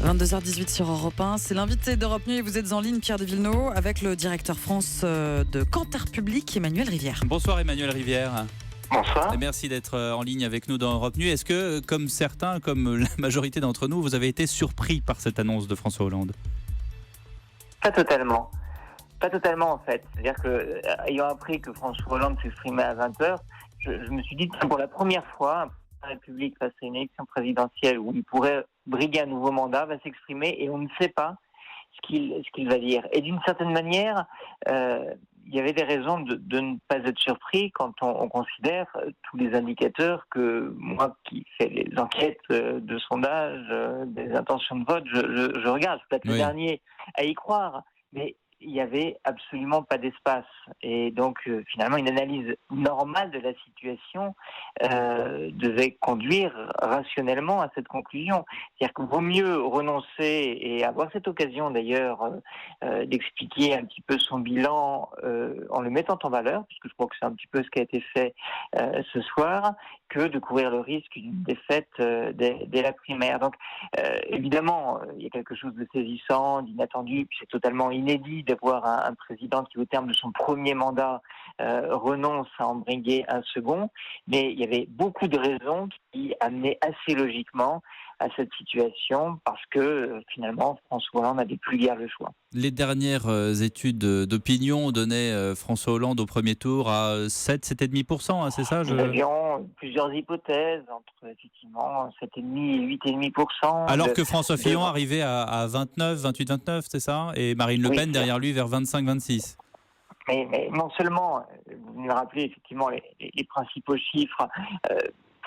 22h18 sur Europe 1, c'est l'invité d'Europe Nuit et vous êtes en ligne, Pierre de Villeneuve, avec le directeur France de Cantar Public, Emmanuel Rivière. Bonsoir Emmanuel Rivière. Bonsoir. Et merci d'être en ligne avec nous dans Europe Nuit. Est-ce que, comme certains, comme la majorité d'entre nous, vous avez été surpris par cette annonce de François Hollande ? Pas totalement. Pas totalement en fait. C'est-à-dire que, ayant appris que François Hollande s'exprimait à 20h, je me suis dit que pour la première fois, la République face à une élection présidentielle où il pourrait briguer un nouveau mandat, va s'exprimer et on ne sait pas ce qu'il va dire. Et d'une certaine manière, il y avait des raisons de ne pas être surpris quand on considère tous les indicateurs que moi qui fais les enquêtes de sondage, des intentions de vote, je regarde. Peut-être le dernier à y croire, mais il n'y avait absolument pas d'espace. Et donc, finalement, une analyse normale de la situation devait conduire rationnellement à cette conclusion. C'est-à-dire qu'il vaut mieux renoncer et avoir cette occasion, d'ailleurs, d'expliquer un petit peu son bilan en le mettant en valeur, puisque je crois que c'est un petit peu ce qui a été fait ce soir, que de courir le risque d'une défaite dès la primaire. Donc, évidemment, il y a quelque chose de saisissant, d'inattendu, puis c'est totalement inédit de voir un président qui, au terme de son premier mandat, renonce à en briguer un second. Mais il y avait beaucoup de raisons qui amenaient assez logiquement à cette situation, parce que finalement, François Hollande n'avait plus guère le choix. Les dernières études d'opinion donnaient François Hollande au premier tour à 7,5%, hein, c'est ça Nous avions plusieurs hypothèses, entre effectivement 7,5% et 8,5%. Alors que François Fillon arrivait à 28-29, c'est ça ? Et Marine Le Pen derrière lui vers 25-26. Mais non seulement, vous venez de rappeler effectivement les principaux chiffres,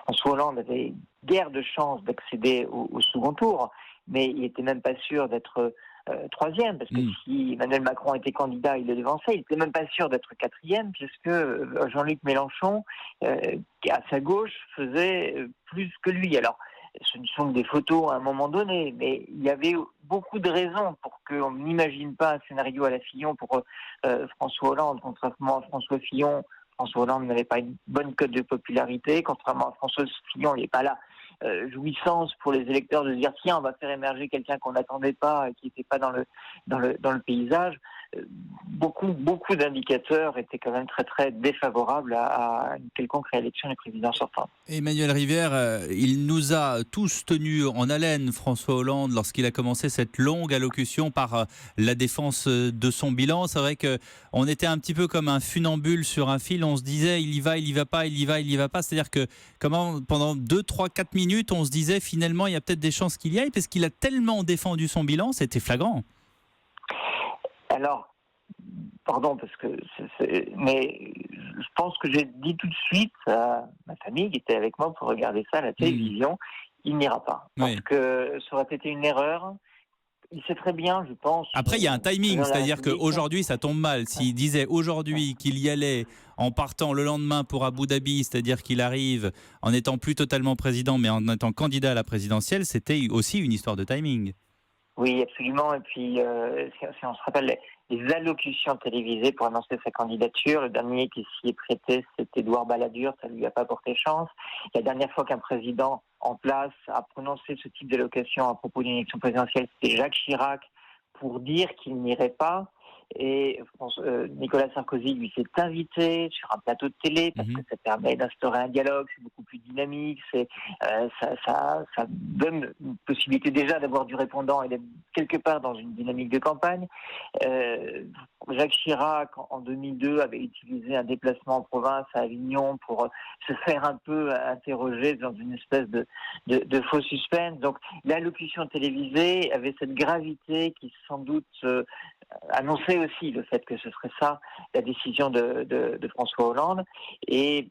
François Hollande avait guère de chance d'accéder au second tour, mais il n'était même pas sûr d'être troisième, parce que si Emmanuel Macron était candidat, il le devançait. Il n'était même pas sûr d'être quatrième, puisque Jean-Luc Mélenchon, à sa gauche, faisait plus que lui. Alors, ce ne sont que des photos à un moment donné, mais il y avait beaucoup de raisons pour qu'on n'imagine pas un scénario à la Fillon pour François Hollande, contrairement à François Fillon. François Hollande n'avait pas une bonne cote de popularité, contrairement à François Fillon, il n'est pas là. Jouissance pour les électeurs de se dire tiens, on va faire émerger quelqu'un qu'on n'attendait pas et qui n'était pas dans le paysage. Beaucoup d'indicateurs étaient quand même très très défavorables à une quelconque réélection du président sortant. Emmanuel Rivière, il nous a tous tenus en haleine, François Hollande, lorsqu'il a commencé cette longue allocution par la défense de son bilan. C'est vrai qu'on était un petit peu comme un funambule sur un fil. On se disait il y va pas, il y va pas. C'est-à-dire que pendant 2, 3, 4 minutes, on se disait finalement il y a peut-être des chances qu'il y aille, parce qu'il a tellement défendu son bilan, c'était flagrant. Alors, pardon, parce que mais je pense que j'ai dit tout de suite à ma famille qui était avec moi pour regarder ça à la télévision, il n'ira pas. Parce que ça aurait été une erreur. Il sait très bien, je pense. Après, il y a un timing, c'est-à-dire qu'aujourd'hui, ça tombe mal. S'il disait aujourd'hui qu'il y allait en partant le lendemain pour Abu Dhabi, c'est-à-dire qu'il arrive en étant plus totalement président, mais en étant candidat à la présidentielle, c'était aussi une histoire de timing. Oui, absolument. Et puis, si on se rappelle les allocutions télévisées pour annoncer sa candidature, le dernier qui s'y est prêté, c'était Édouard Balladur, ça ne lui a pas porté chance. La dernière fois qu'un président en place a prononcé ce type d'allocation à propos d'une élection présidentielle, c'était Jacques Chirac, pour dire qu'il n'irait pas. Et Nicolas Sarkozy lui s'est invité sur un plateau de télé parce que ça permet d'instaurer un dialogue, c'est beaucoup plus dynamique, ça donne une possibilité déjà d'avoir du répondant et d'être quelque part dans une dynamique de campagne. Jacques Chirac, en 2002, avait utilisé un déplacement en province à Avignon pour se faire un peu interroger dans une espèce de faux suspense. Donc l'allocution télévisée avait cette gravité qui sans doute annonçait aussi le fait que ce serait ça la décision de François Hollande, et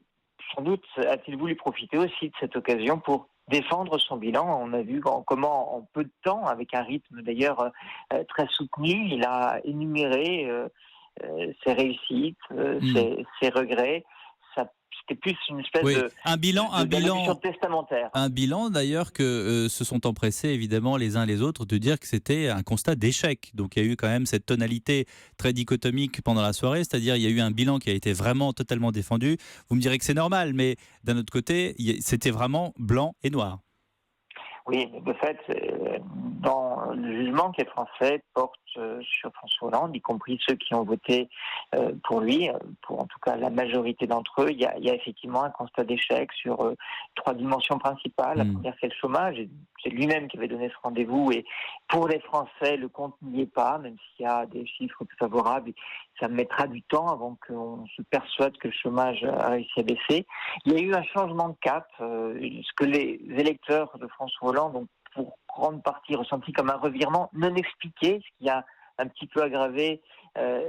sans doute a-t-il voulu profiter aussi de cette occasion pour défendre son bilan. On a vu comment en peu de temps, avec un rythme d'ailleurs très soutenu, il a énuméré ses réussites, ses regrets. C'était plus une espèce d'allocution testamentaire. Un bilan d'ailleurs que se sont empressés évidemment les uns les autres de dire que c'était un constat d'échec. Donc il y a eu quand même cette tonalité très dichotomique pendant la soirée, c'est-à-dire il y a eu un bilan qui a été vraiment totalement défendu. Vous me direz que c'est normal, mais d'un autre côté, c'était vraiment blanc et noir. Oui, mais de fait, dans le jugement que les Français portent sur François Hollande, y compris ceux qui ont voté pour lui, pour en tout cas la majorité d'entre eux, il y a effectivement un constat d'échec sur 3 dimensions principales. La première, c'est le chômage. Et c'est lui-même qui avait donné ce rendez-vous. Et pour les Français, le compte n'y est pas, même s'il y a des chiffres plus favorables. Ça mettra du temps avant qu'on se persuade que le chômage a réussi à baisser. Il y a eu un changement de cap, ce que les électeurs de François Hollande ont pour grande partie ressenti comme un revirement non expliqué, ce qui a un petit peu aggravé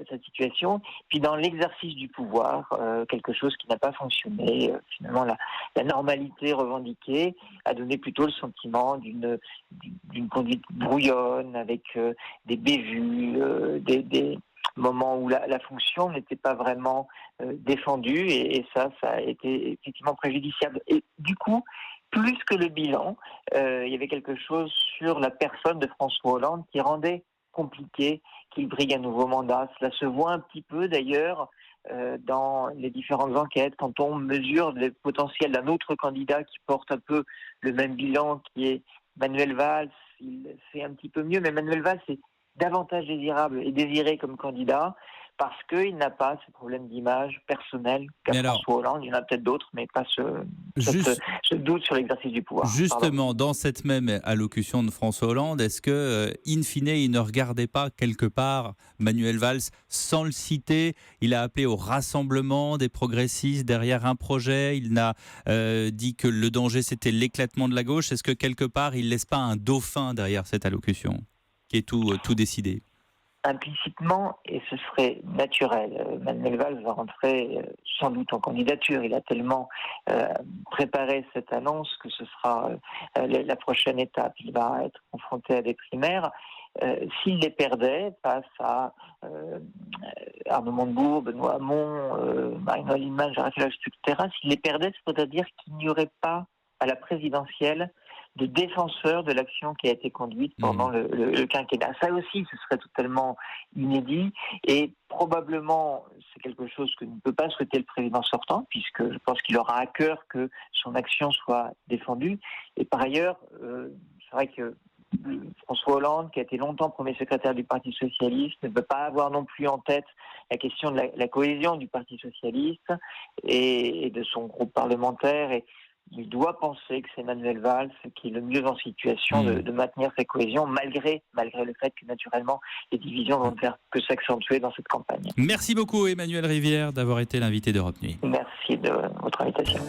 cette situation. Puis dans l'exercice du pouvoir, quelque chose qui n'a pas fonctionné. Finalement, la normalité revendiquée a donné plutôt le sentiment d'une conduite brouillonne, avec des bévues, des moments où la fonction n'était pas vraiment défendue, et ça a été effectivement préjudiciable. Et du coup, plus que le bilan, il y avait quelque chose sur la personne de François Hollande qui rendait compliqué qu'il brigue un nouveau mandat. Cela se voit un petit peu d'ailleurs dans les différentes enquêtes, quand on mesure le potentiel d'un autre candidat qui porte un peu le même bilan, qui est Manuel Valls. Il fait un petit peu mieux, mais Manuel Valls est davantage désirable et désiré comme candidat parce qu'il n'a pas ce problème d'image personnelle qu'a François Hollande. Il y en a peut-être d'autres, mais pas ce doute sur l'exercice du pouvoir. Justement, dans cette même allocution de François Hollande, est-ce que, in fine, il ne regardait pas quelque part Manuel Valls sans le citer? Il a appelé au rassemblement des progressistes derrière un projet. Il n'a dit que le danger, c'était l'éclatement de la gauche. Est-ce que quelque part, il ne laisse pas un dauphin derrière cette allocution qui est tout décidé? Implicitement, et ce serait naturel. Manuel Valls va rentrer sans doute en candidature. Il a tellement préparé cette annonce que ce sera la prochaine étape. Il va être confronté à des primaires. S'il les perdait face à Arnaud Montebourg, Benoît Hamon, Marie-Noëlle Lienemann, Gérard Collomb, etc., s'il les perdait, c'est-à-dire qu'il n'y aurait pas à la présidentielle de défenseur de l'action qui a été conduite pendant le quinquennat. Ça aussi, ce serait totalement inédit, et probablement c'est quelque chose que ne peut pas souhaiter le président sortant, puisque je pense qu'il aura à cœur que son action soit défendue. Et par ailleurs, c'est vrai que François Hollande, qui a été longtemps premier secrétaire du Parti socialiste, ne peut pas avoir non plus en tête la question de la cohésion du Parti socialiste et de son groupe parlementaire. Et il doit penser que c'est Manuel Valls qui est le mieux en situation de maintenir cette cohésion, malgré le fait que, naturellement, les divisions vont ne faire que s'accentuer dans cette campagne. Merci beaucoup, Emmanuel Rivière, d'avoir été l'invité d'Europe Nuit. Merci de votre invitation.